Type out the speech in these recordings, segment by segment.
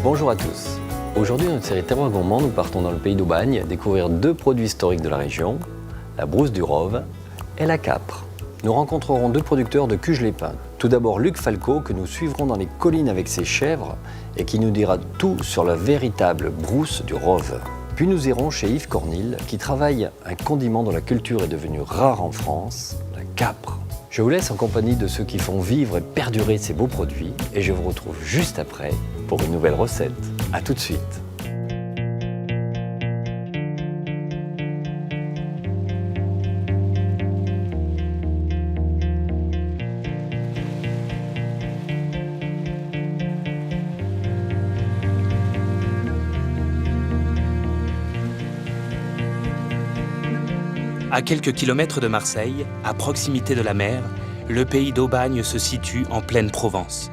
Bonjour à tous. Aujourd'hui, dans notre série Terroir Gourmand, nous partons dans le pays d'Aubagne découvrir deux produits historiques de la région, la brousse du Rove et la capre. Nous rencontrerons deux producteurs de Cuges-les-Pins. Tout d'abord Luc Falco, que nous suivrons dans les collines avec ses chèvres et qui nous dira tout sur la véritable brousse du Rove. Puis nous irons chez Yves Cornil, qui travaille un condiment dont la culture est devenue rare en France, la capre. Je vous laisse en compagnie de ceux qui font vivre et perdurer ces beaux produits et je vous retrouve juste après pour une nouvelle recette. A tout de suite. À quelques kilomètres de Marseille, à proximité de la mer, le pays d'Aubagne se situe en pleine Provence.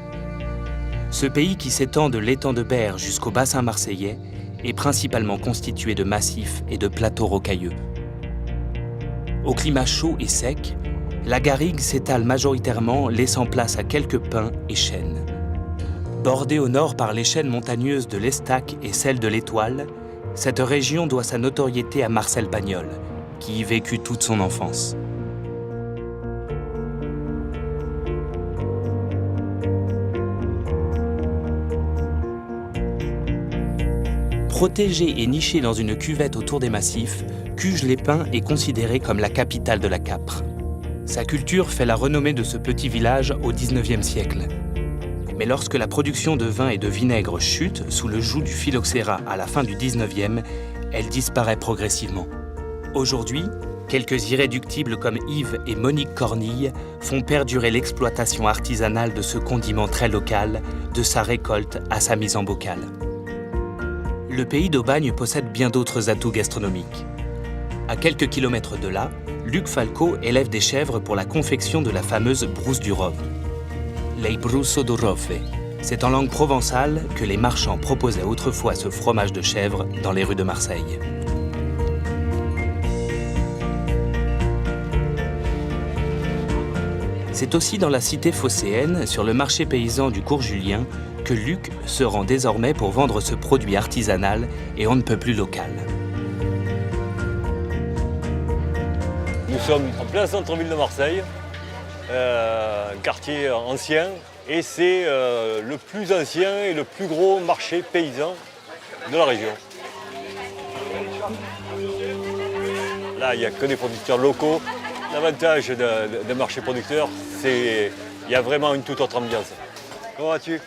Ce pays qui s'étend de l'étang de Berre jusqu'au bassin marseillais est principalement constitué de massifs et de plateaux rocailleux. Au climat chaud et sec, la garrigue s'étale majoritairement, laissant place à quelques pins et chênes. Bordée au nord par les chaînes montagneuses de l'Estac et celle de l'Étoile, cette région doit sa notoriété à Marcel Pagnol, qui y vécut toute son enfance. Protégé et niché dans une cuvette autour des massifs, Cuges-les-Pins est considéré comme la capitale de la capre. Sa culture fait la renommée de ce petit village au XIXe siècle. Mais lorsque la production de vin et de vinaigre chute sous le joug du phylloxéra à la fin du XIXe, elle disparaît progressivement. Aujourd'hui, quelques irréductibles comme Yves et Monique Cornille font perdurer l'exploitation artisanale de ce condiment très local, de sa récolte à sa mise en bocal. Le pays d'Aubagne possède bien d'autres atouts gastronomiques. À quelques kilomètres de là, Luc Falco élève des chèvres pour la confection de la fameuse brousse du Rove. Lei brusso do Rove. C'est en langue provençale que les marchands proposaient autrefois ce fromage de chèvre dans les rues de Marseille. C'est aussi dans la cité phocéenne, sur le marché paysan du cours Julien, que Luc se rend désormais pour vendre ce produit artisanal et on ne peut plus local. Nous sommes en plein centre-ville de Marseille, un quartier ancien, et c'est le plus ancien et le plus gros marché paysan de la région. Là, il n'y a que des producteurs locaux. L'avantage d'un marché producteur, c'est qu'il y a vraiment une toute autre ambiance. Comment vas-tu?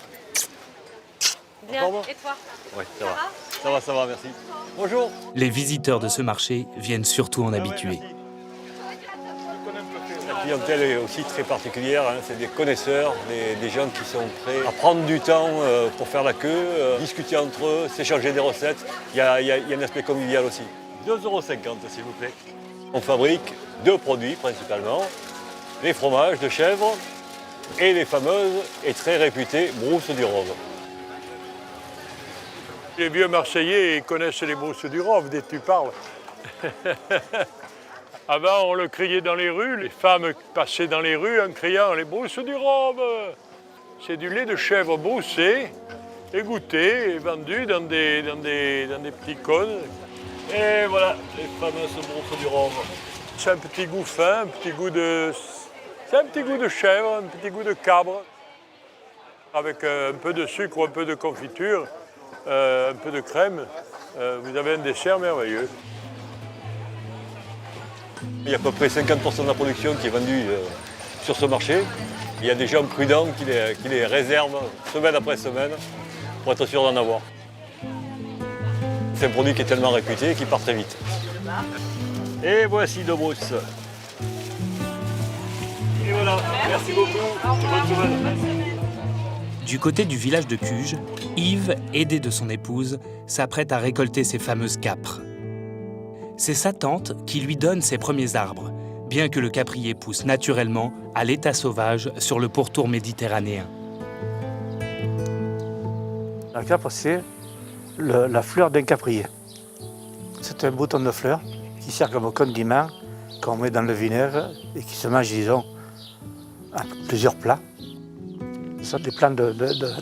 Bien, et toi? Oui, ça va, merci. Bonjour. Les visiteurs de ce marché viennent surtout en habituer. La clientèle est aussi très particulière, hein. C'est des connaisseurs, des gens qui sont prêts à prendre du temps pour faire la queue, discuter entre eux, s'échanger des recettes. Il y a un aspect convivial aussi. 2,50 € s'il vous plaît. On fabrique deux produits principalement, les fromages de chèvre et les fameuses et très réputées brousses du Rove. Les vieux Marseillais ils connaissent les brousses du Rove, dès que tu parles. Avant, on le criait dans les rues, les femmes passaient dans les rues en criant « les brousses du Rove ». C'est du lait de chèvre broussé, égoutté et vendu dans des petits cônes. Et voilà, les fameuses brousses du Rove. C'est un petit goût fin, un petit goût de chèvre, un petit goût de cabre. Avec un peu de sucre ou un peu de confiture, un peu de crème, vous avez un dessert merveilleux. Il y a à peu près 50% de la production qui est vendue sur ce marché. Il y a des gens prudents qui les réservent semaine après semaine pour être sûr d'en avoir. C'est un produit qui est tellement réputé qu'il part très vite. Et voici deux brousses. Et voilà, merci beaucoup. Bonne semaine. Du côté du village de Cuges, Yves, aidé de son épouse, s'apprête à récolter ses fameuses capres. C'est sa tante qui lui donne ses premiers arbres, bien que le caprier pousse naturellement à l'état sauvage sur le pourtour méditerranéen. La capre, c'est la fleur d'un caprier. C'est un bouton de fleur qui sert comme condiment qu'on met dans le vinaigre et qui se mange, disons, à plusieurs plats. Ce sont des plants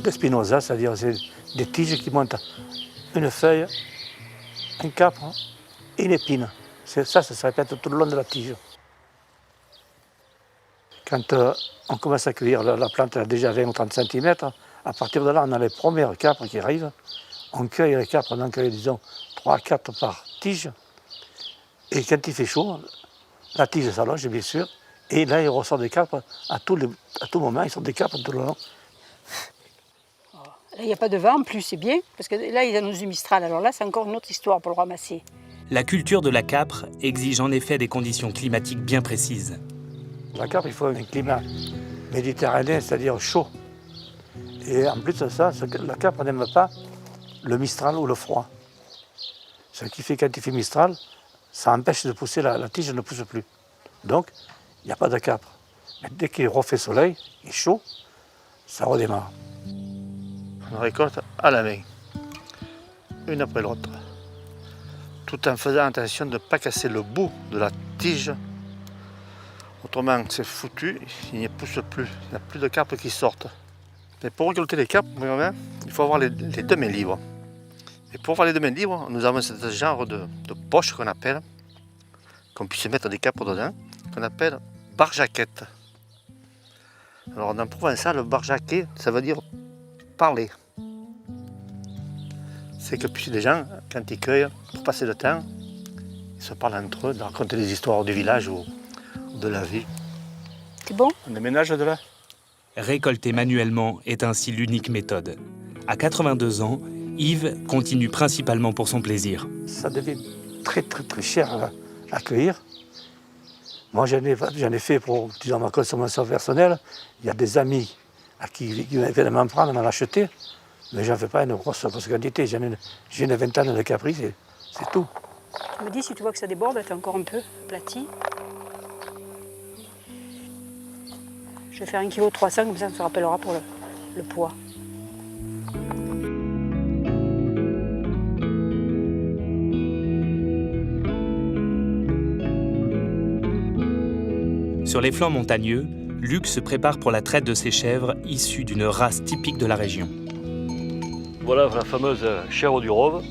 d'espinosa, c'est-à-dire c'est des tiges qui montent une feuille, un capre et une épine. Ça se répète tout le long de la tige. Quand on commence à cueillir, la plante a déjà 20 ou 30 cm, à partir de là, on a les premières capres qui arrivent. On cueille les capres, on en cueille, disons, 3 à 4 par tige. Et quand il fait chaud, la tige s'allonge, bien sûr. Et là, il ressort des capres à tout moment. Ils sortent des capres tout le long. Là, il n'y a pas de vent, en plus, c'est bien. Parce que là, il y a nos Mistral. Alors là, c'est encore une autre histoire pour le ramasser. La culture de la capre exige en effet des conditions climatiques bien précises. La capre, il faut un climat méditerranéen, c'est-à-dire chaud. Et en plus de ça, la capre n'aime pas le mistral ou le froid. Ce qui fait quand il fait mistral, ça empêche de pousser, la tige ne pousse plus. Donc, il n'y a pas de capre. Mais dès qu'il refait soleil, il est chaud, ça redémarre. On récolte à la main, une après l'autre, tout en faisant attention de ne pas casser le bout de la tige. Autrement, c'est foutu, il ne pousse plus, il n'y a plus de capres qui sortent. Mais pour récolter les capres, il faut avoir les deux mains libres. Et pour avoir les deux mains libres, nous avons ce genre de poche qu'on appelle, qu'on puisse mettre des capres dedans, qu'on appelle barjaquette. Alors en provençal, barjaquet, ça veut dire parler. C'est que puis les gens, quand ils cueillent, pour passer le temps, ils se parlent entre eux, de raconter des histoires du village ou de la vie. C'est bon? On déménage de là? Récolter manuellement est ainsi l'unique méthode. À 82 ans, Yves continue principalement pour son plaisir. Ça devient très cher à cueillir. Moi, j'en ai fait pour, disons, ma consommation personnelle. Il y a des amis à qui viennent m'en prendre, m'en acheter. Mais je n'en fais pas une grosse quantité. J'ai une vingtaine de capris, c'est tout. Tu me dis, si tu vois que ça déborde, t'es encore un peu aplati. Je vais faire 1,3 kg, comme ça, on se rappellera pour le poids. Sur les flancs montagneux, Luc se prépare pour la traite de ses chèvres issues d'une race typique de la région. Voilà la fameuse chèvre du Rove.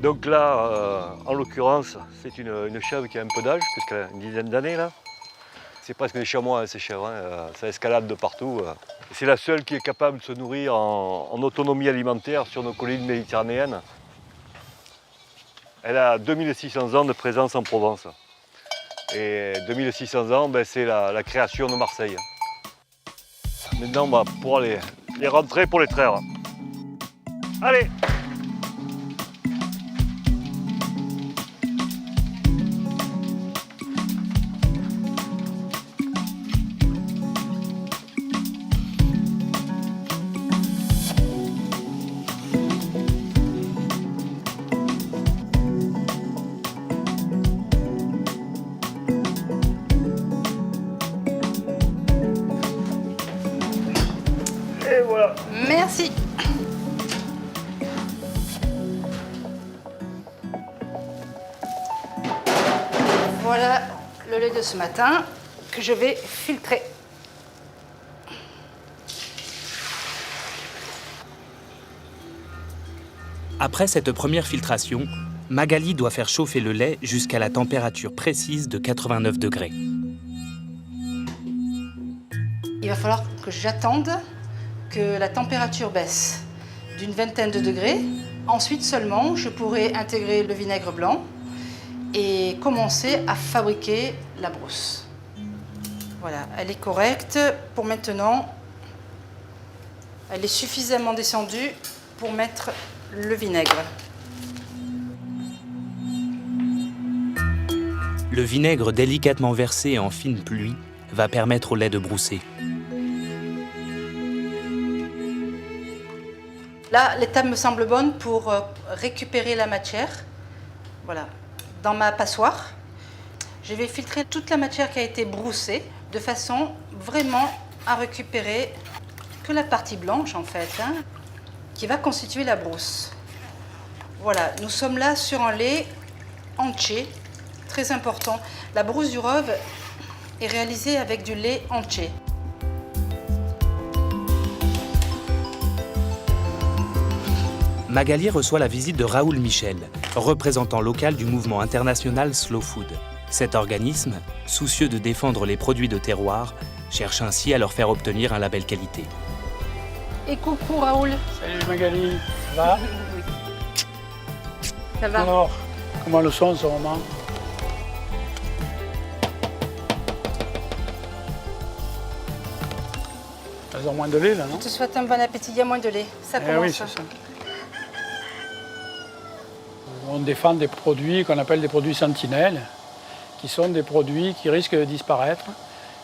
Donc là, en l'occurrence, c'est une chèvre qui a un peu d'âge, puisqu'elle a une dizaine d'années là. C'est presque des chamois, ces chèvres, hein. Ça escalade de partout. C'est la seule qui est capable de se nourrir en autonomie alimentaire sur nos collines méditerranéennes. Elle a 2600 ans de présence en Provence. Et 2600 ans, c'est la création de Marseille. Maintenant, on va pouvoir les rentrer pour les traire. Allez! Et voilà! Merci. Voilà le lait de ce matin que je vais filtrer. Après cette première filtration, Magali doit faire chauffer le lait jusqu'à la température précise de 89 degrés. Il va falloir que j'attende que la température baisse d'une vingtaine de degrés. Ensuite seulement, je pourrai intégrer le vinaigre blanc et commencer à fabriquer la brousse. Voilà, elle est correcte. Pour maintenant, elle est suffisamment descendue pour mettre le vinaigre. Le vinaigre délicatement versé en fine pluie va permettre au lait de brousser. Là, l'étape me semble bonne pour récupérer la matière. Voilà, dans ma passoire. Je vais filtrer toute la matière qui a été broussée de façon vraiment à récupérer que la partie blanche en fait, hein, qui va constituer la brousse. Voilà, nous sommes là sur un lait entier, très important. La brousse du Rove est réalisée avec du lait entier. Magali reçoit la visite de Raoul Michel, représentant local du mouvement international Slow Food. Cet organisme, soucieux de défendre les produits de terroir, cherche ainsi à leur faire obtenir un label qualité. Et coucou Raoul. Salut Magali, ça va? Oui. Ça va? Alors, comment le son en ce moment? Elles ont moins de lait là, non? Je te souhaite un bon appétit, il y a moins de lait. Ça commence. Oui, c'est ça. On défend des produits qu'on appelle des produits sentinelles, qui sont des produits qui risquent de disparaître.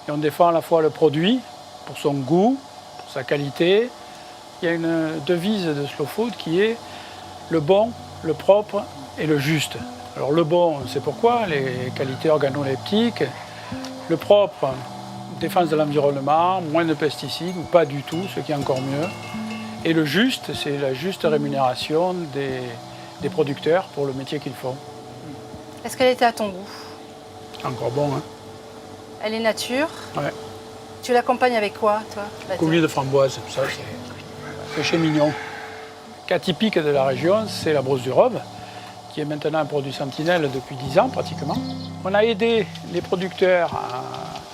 Et on défend à la fois le produit, pour son goût, pour sa qualité. Il y a une devise de Slow Food qui est le bon, le propre et le juste. Alors le bon, c'est pourquoi, les qualités organoleptiques. Le propre, défense de l'environnement, moins de pesticides, ou pas du tout, ce qui est encore mieux. Et le juste, c'est la juste rémunération des producteurs pour le métier qu'ils font. Est-ce qu'elle était à ton goût? Encore bon, hein? Elle est nature. Ouais. Tu l'accompagnes avec quoi, toi? Coulis de framboise, ça c'est chez Mignon. Le cas typique de la région, c'est la brosse du Rove, qui est maintenant un produit sentinelle depuis 10 ans pratiquement. On a aidé les producteurs à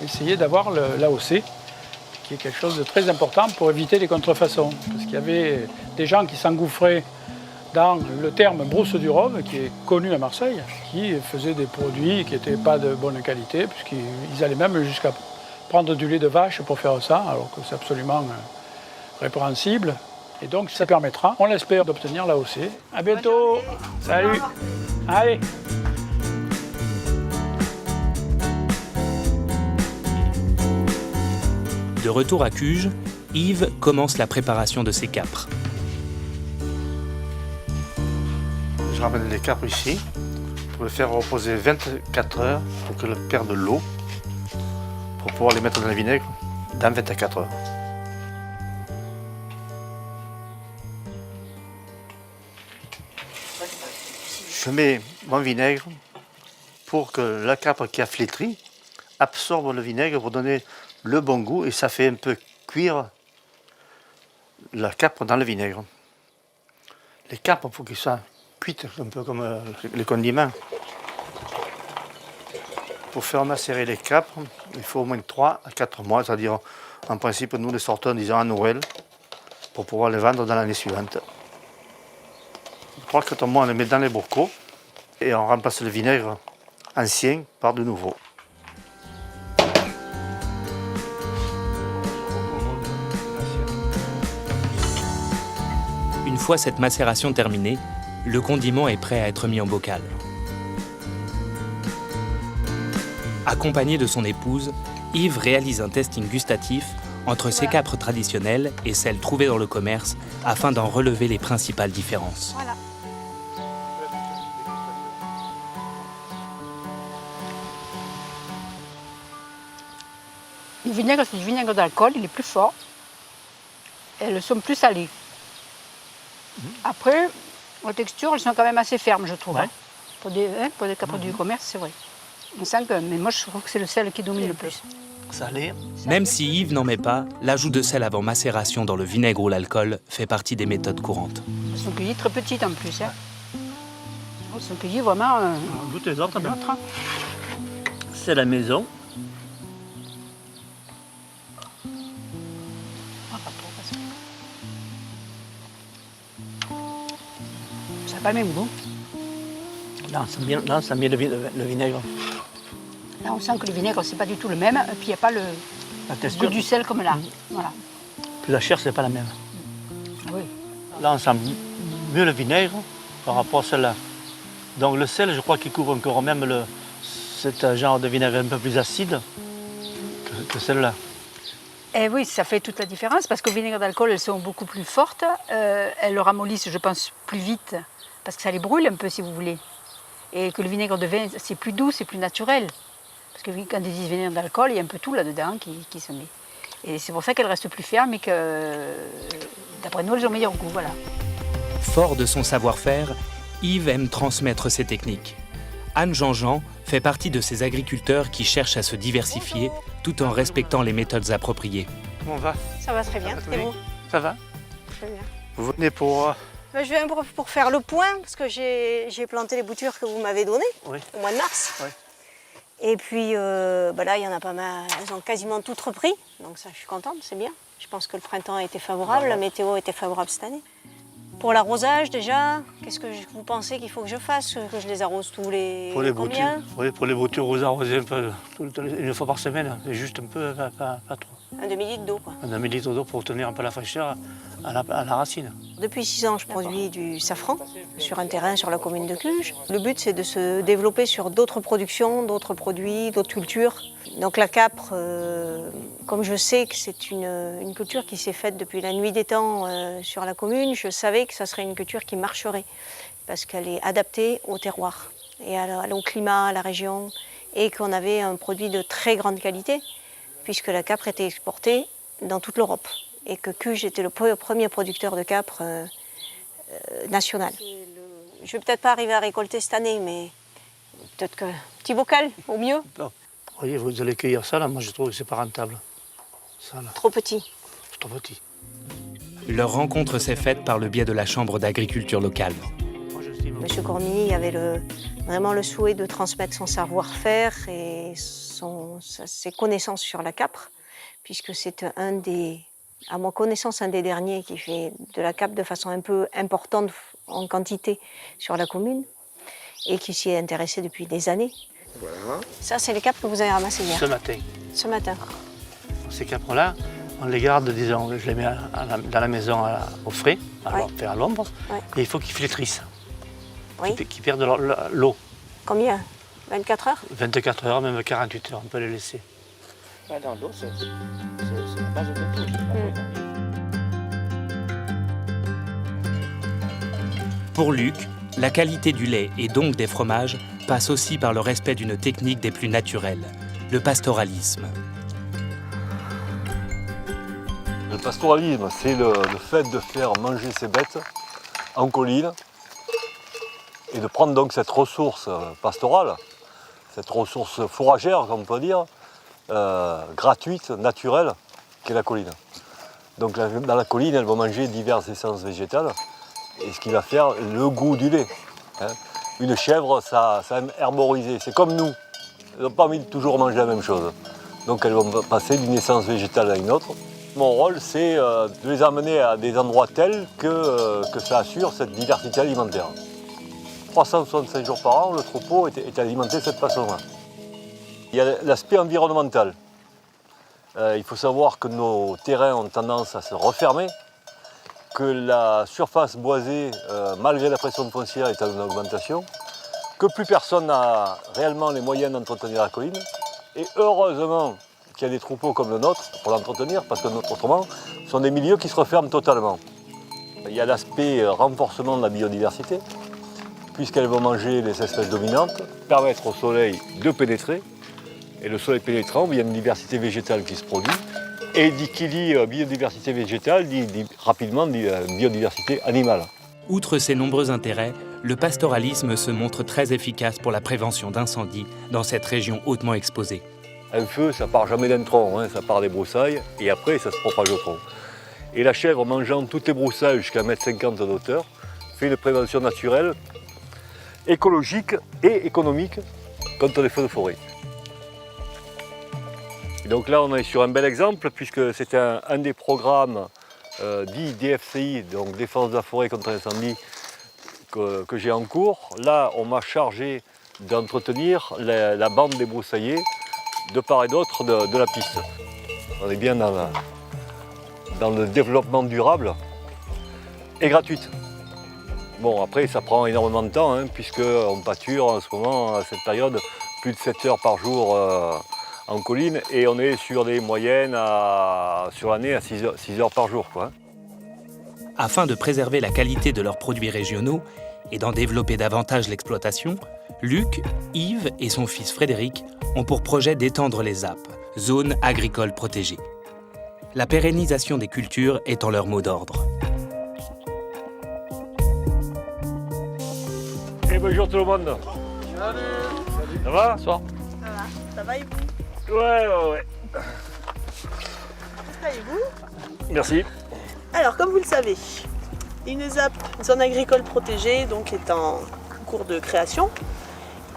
essayer d'avoir l'AOC, qui est quelque chose de très important pour éviter les contrefaçons. Parce qu'il y avait des gens qui s'engouffraient dans le terme brousse du Rove, qui est connu à Marseille, qui faisaient des produits qui n'étaient pas de bonne qualité, puisqu'ils allaient même jusqu'à prendre du lait de vache pour faire ça, alors que c'est absolument répréhensible. Et donc ça permettra, on l'espère, d'obtenir l'AOC. À bientôt. Salut. Allez. De retour à Cuges, Yves commence la préparation de ses capres. Je ramène les capres ici pour les faire reposer 24 heures pour qu'elles perdent l'eau, pour pouvoir les mettre dans le vinaigre dans 24 heures. Je mets mon vinaigre pour que la capre qui a flétri absorbe le vinaigre pour donner le bon goût et ça fait un peu cuire la capre dans le vinaigre. Les capres, il faut qu'ils soient cuites, un peu comme les condiments. Pour faire macérer les capres, il faut au moins 3 à 4 mois, c'est-à-dire en principe nous les sortons disons à Noël pour pouvoir les vendre dans l'année suivante. 3-4 mois on les met dans les bocaux et on remplace le vinaigre ancien par de nouveau. Une fois cette macération terminée, le condiment est prêt à être mis en bocal. Accompagné de son épouse, Yves réalise un testing gustatif entre ses capres traditionnelles et celles trouvées dans le commerce afin d'en relever les principales différences. Voilà. Le vinaigre, c'est du vinaigre d'alcool, il est plus fort. Elles sont plus salées. Après, la texture, elles sont quand même assez fermes, je trouve. Ouais. Hein, pour des capres du commerce, c'est vrai. On sent que, mais moi, je trouve que c'est le sel qui domine le plus. Salé. Même si Yves n'en met pas, l'ajout de sel avant macération dans le vinaigre ou l'alcool fait partie des méthodes courantes. Elles sont cueillies très petites en plus. Hein. Elles sont cueillies vraiment. Goûte les autres, bien. Hein. C'est la maison. Ça n'a pas le même goût. Là, on sent bien le vinaigre. Là, on sent que le vinaigre, c'est pas du tout le même. Et puis, il n'y a pas le goût du sel comme là. Voilà. Puis la chair, c'est pas la même. Oui. Là, on sent mieux le vinaigre par rapport à celle-là. Donc le sel, je crois qu'il couvre encore même cet genre de vinaigre un peu plus acide que celle-là. Et oui, ça fait toute la différence parce que le vinaigre d'alcool, elles sont beaucoup plus fortes. Elles le ramollissent, je pense, plus vite parce que ça les brûle un peu, si vous voulez. Et que le vinaigre de vin, c'est plus doux, c'est plus naturel. Parce que quand ils disent vinaigre d'alcool, il y a un peu tout là-dedans qui se met. Et c'est pour ça qu'elles restent plus fermes et que, d'après nous, elles ont meilleur goût. Voilà. Fort de son savoir-faire, Yves aime transmettre ses techniques. Anne Jean-Jean fait partie de ces agriculteurs qui cherchent à se diversifier tout en respectant les méthodes appropriées. Comment on va? Ça va très bien. Et vous? Ça va? Très bien. Vous venez pour Je viens pour faire le point, parce que j'ai planté les boutures que vous m'avez données Oui. au mois de mars. Oui. Et puis là, il y en a pas mal, elles ont quasiment toutes repris, donc ça, je suis contente, c'est bien. Je pense que le printemps a été favorable, la météo a été favorable cette année. Pour l'arrosage, déjà, qu'est-ce que vous pensez qu'il faut que je fasse? Que je les arrose tous les... Pour les combien boutures, oui, pour les boutures, vous arrosez un peu, une fois par semaine, mais juste un peu, pas trop. Un demi-litre d'eau, quoi. Un demi-litre d'eau pour obtenir un peu la fraîcheur à la racine. Depuis 6 ans, je produis du safran sur un terrain sur la commune de Cluj. Le but, c'est de se développer sur d'autres productions, d'autres produits, d'autres cultures. Donc la capre, comme je sais que c'est une culture qui s'est faite depuis la nuit des temps sur la commune, je savais que ça serait une culture qui marcherait parce qu'elle est adaptée au terroir et au climat, à la région, et qu'on avait un produit de très grande qualité puisque la capre était exportée dans toute l'Europe et que Cluj était le premier producteur de capre national. Je ne vais peut-être pas arriver à récolter cette année, mais peut-être que petit bocal au mieux. Vous voyez, vous allez cueillir ça, là, moi je trouve que c'est pas rentable. Ça, là, Trop petit. c'est trop petit. Leur rencontre s'est faite par le biais de la Chambre d'agriculture locale. Moi, j'estime- Monsieur Cormilly avait vraiment le souhait de transmettre son savoir-faire et ses connaissances sur la capre, puisque c'est à ma connaissance, un des derniers qui fait de la capre de façon un peu importante en quantité sur la commune et qui s'y est intéressé depuis des années. Voilà. Ça, c'est les capres que vous avez ramassées hier. Ce matin, Ce matin. ces capres-là, on les garde, disons, je les mets dans la maison au frais, à l'ombre, Ouais. et il faut qu'ils flétrissent, Oui. qu'ils perdent l'eau. Combien? 24 heures? 24 heures, même 48 heures, on peut les laisser. Dans l'eau, c'est la base de tout. Pour Luc, la qualité du lait et donc des fromages passe aussi par le respect d'une technique des plus naturelles, le pastoralisme. Le pastoralisme, c'est le fait de faire manger ses bêtes en colline et de prendre donc cette ressource pastorale, cette ressource fourragère, comme on peut dire, gratuite, naturelle, qu'est la colline. Donc dans la colline, elles vont manger diverses essences végétales, et ce qui va faire le goût du lait. Hein. Une chèvre, ça aime herboriser, c'est comme nous. Elles n'ont pas envie de toujours manger la même chose. Donc elles vont passer d'une essence végétale à une autre. Mon rôle, c'est de les amener à des endroits tels que ça assure cette diversité alimentaire. 365 jours par an, le troupeau est alimenté de cette façon-là. Il y a l'aspect environnemental. Il faut savoir que nos terrains ont tendance à se refermer, que la surface boisée, malgré la pression foncière, est en augmentation, que plus personne n'a réellement les moyens d'entretenir la colline. Et heureusement qu'il y a des troupeaux comme le nôtre pour l'entretenir, parce que autrement, ce sont des milieux qui se referment totalement. Il y a l'aspect renforcement de la biodiversité, puisqu'elles vont manger les espèces dominantes, permettre au soleil de pénétrer. Et le soleil pénétrant, il y a une diversité végétale qui se produit. Et qui dit biodiversité végétale, dit rapidement biodiversité animale. Outre ses nombreux intérêts, le pastoralisme se montre très efficace pour la prévention d'incendies dans cette région hautement exposée. Un feu, ça part jamais d'un tronc, hein, ça part des broussailles et après ça se propage au tronc. Et la chèvre, mangeant toutes les broussailles jusqu'à 1,50 m d'auteur, fait une prévention naturelle, écologique et économique contre les feux de forêt. Et donc là, on est sur un bel exemple puisque c'est un des programmes dit DFCI, donc Défense de la forêt contre l'incendie, que j'ai en cours. Là, on m'a chargé d'entretenir la bande des broussaillers de part et d'autre de la piste. On est bien dans le développement durable et gratuite. Bon, après, ça prend énormément de temps, hein, puisqu'on pâture en ce moment, à cette période, plus de 7 heures par jour en colline, et on est sur des moyennes sur l'année à 6 heures par jour, quoi. Afin de préserver la qualité de leurs produits régionaux et d'en développer davantage l'exploitation, Luc, Yves et son fils Frédéric ont pour projet d'étendre les ZAP, zones agricoles protégées. La pérennisation des cultures étant leur mot d'ordre. Et bonjour tout le monde. Salut. Ça va? Bonsoir. Ça va et vous? Ouais. Ça et vous? Merci. Alors, comme vous le savez, Une ZAP, zone agricole protégée, donc est en cours de création.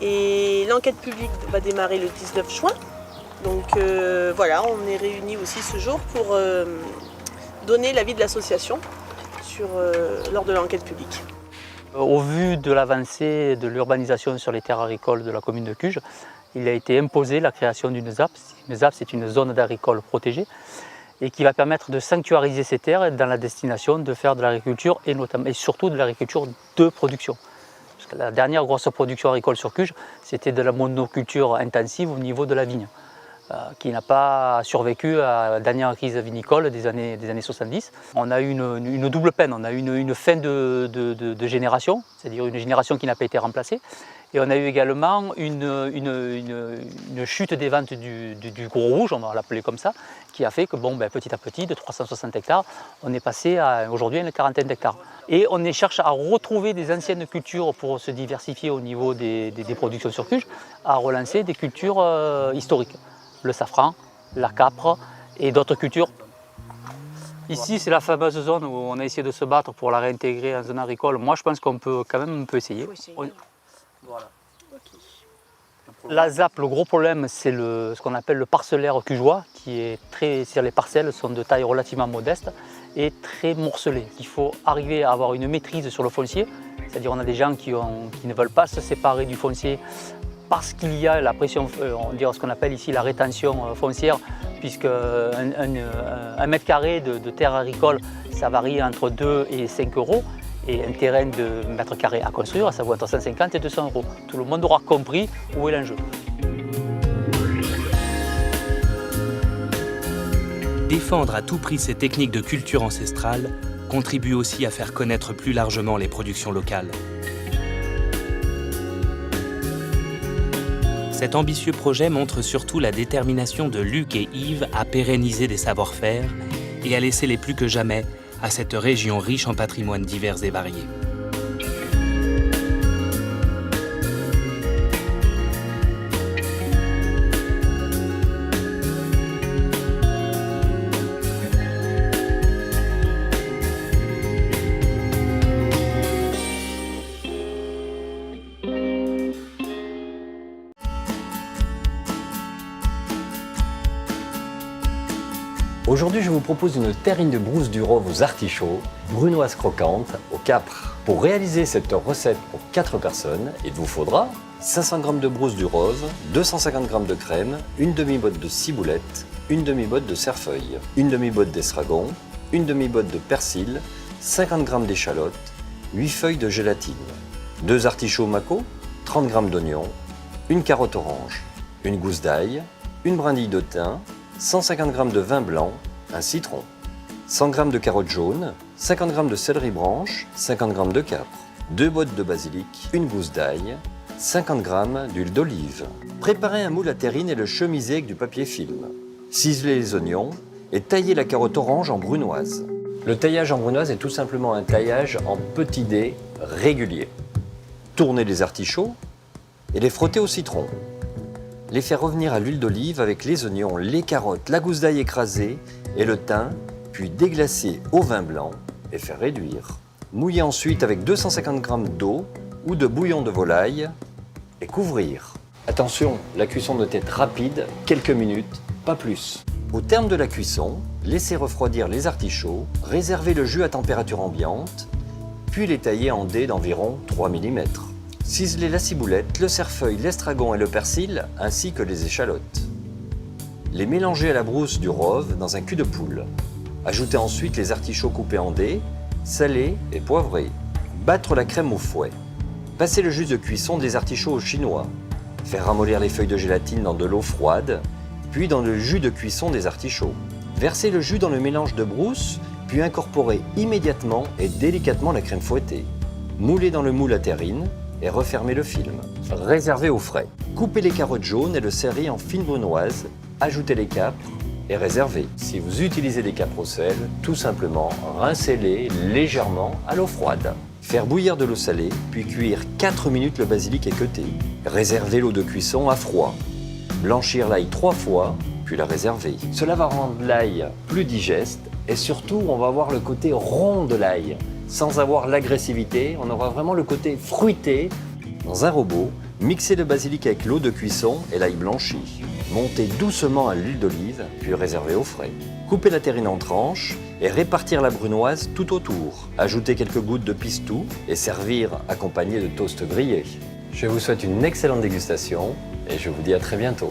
Et l'enquête publique va démarrer le 19 juin. Donc voilà, on est réunis aussi ce jour pour donner l'avis de l'association lors de l'enquête publique. Au vu de l'avancée de l'urbanisation sur les terres agricoles de la commune de Cuges, il a été imposé la création d'une ZAP. Une ZAP, c'est une zone agricole protégée et qui va permettre de sanctuariser ces terres dans la destination de faire de l'agriculture et surtout de l'agriculture de production. Parce que la dernière grosse production agricole sur Cuges, c'était de la monoculture intensive au niveau de la vigne, qui n'a pas survécu à la dernière crise vinicole des années 70. On a eu une double peine, on a eu une fin de génération, c'est-à-dire une génération qui n'a pas été remplacée, et on a eu également une chute des ventes du gros rouge, on va l'appeler comme ça, qui a fait que petit à petit, de 360 hectares, on est passé à aujourd'hui une quarantaine d'hectares. Et on cherche à retrouver des anciennes cultures pour se diversifier au niveau des productions sur Cuges, à relancer des cultures historiques. Le safran, la capre et d'autres cultures. Ici, c'est la fameuse zone où on a essayé de se battre pour la réintégrer en zone agricole. Moi, je pense qu'on peut quand même un peu essayer. Voilà. La ZAP, le gros problème, c'est ce qu'on appelle le parcellaire cugeois, qui est les parcelles sont de taille relativement modeste et très morcelées. Il faut arriver à avoir une maîtrise sur le foncier, c'est-à-dire on a des gens qui ne veulent pas se séparer du foncier parce qu'il y a la pression, on dirait ce qu'on appelle ici la rétention foncière, puisque un mètre carré de terre agricole, ça varie entre 2 et 5 euros, et un terrain de mètre carré à construire, ça vaut entre 150 et 200 euros. Tout le monde aura compris où est l'enjeu. Défendre à tout prix ces techniques de culture ancestrale contribue aussi à faire connaître plus largement les productions locales. Cet ambitieux projet montre surtout la détermination de Luc et Yves à pérenniser des savoir-faire et à laisser les plus que jamais à cette région riche en patrimoines divers et variés. Aujourd'hui, je vous propose une terrine de brousse du Rove aux artichauts, brunoise croquante au capre. Pour réaliser cette recette pour 4 personnes, il vous faudra 500 g de brousse du Rove, 250 g de crème, une demi-botte de ciboulette, une demi-botte de cerfeuil, une demi-botte d'estragon, une demi-botte de persil, 50 g d'échalotes, 8 feuilles de gélatine, 2 artichauts mako, 30 g d'oignons, une carotte orange, une gousse d'ail, une brindille de thym, 150 g de vin blanc, un citron, 100 g de carottes jaunes, 50 g de céleri branche, 50 g de capre, 2 bottes de basilic, une gousse d'ail, 50 g d'huile d'olive. Préparez un moule à terrine et le chemiser avec du papier film. Ciselez les oignons et taillez la carotte orange en brunoise. Le taillage en brunoise est tout simplement un taillage en petits dés réguliers. Tournez les artichauts et les frottez au citron. Les faire revenir à l'huile d'olive avec les oignons, les carottes, la gousse d'ail écrasée et le thym, puis déglacer au vin blanc et faire réduire. Mouiller ensuite avec 250 g d'eau ou de bouillon de volaille et couvrir. Attention, la cuisson doit être rapide, quelques minutes, pas plus. Au terme de la cuisson, laissez refroidir les artichauts, réservez le jus à température ambiante, puis les tailler en dés d'environ 3 mm. Ciselez la ciboulette, le cerfeuil, l'estragon et le persil, ainsi que les échalotes. Les mélangez à la brousse du Rove dans un cul de poule. Ajoutez ensuite les artichauts coupés en dés, salés et poivrés. Battre la crème au fouet. Passez le jus de cuisson des artichauts au chinois. Faire ramollir les feuilles de gélatine dans de l'eau froide, puis dans le jus de cuisson des artichauts. Versez le jus dans le mélange de brousse, puis incorporez immédiatement et délicatement la crème fouettée. Moulez dans le moule à terrine et refermez le film. Réservez au frais. Coupez les carottes jaunes et le céleri en fines brunoises, ajoutez les capres et réservez. Si vous utilisez des capres au sel, tout simplement rincez-les légèrement à l'eau froide. Faire bouillir de l'eau salée, puis cuire 4 minutes le basilic équeuté. Réservez l'eau de cuisson à froid. Blanchir l'ail 3 fois, puis la réserver. Cela va rendre l'ail plus digeste et surtout on va avoir le côté rond de l'ail. sans avoir l'agressivité. On aura vraiment le côté fruité dans un robot. Mixez le basilic avec l'eau de cuisson et l'ail blanchi. Montez doucement à l'huile d'olive, puis réservez au frais. Coupez la terrine en tranches et répartir la brunoise tout autour. Ajoutez quelques gouttes de pistou et servir accompagné de toast grillé. Je vous souhaite une excellente dégustation et je vous dis à très bientôt.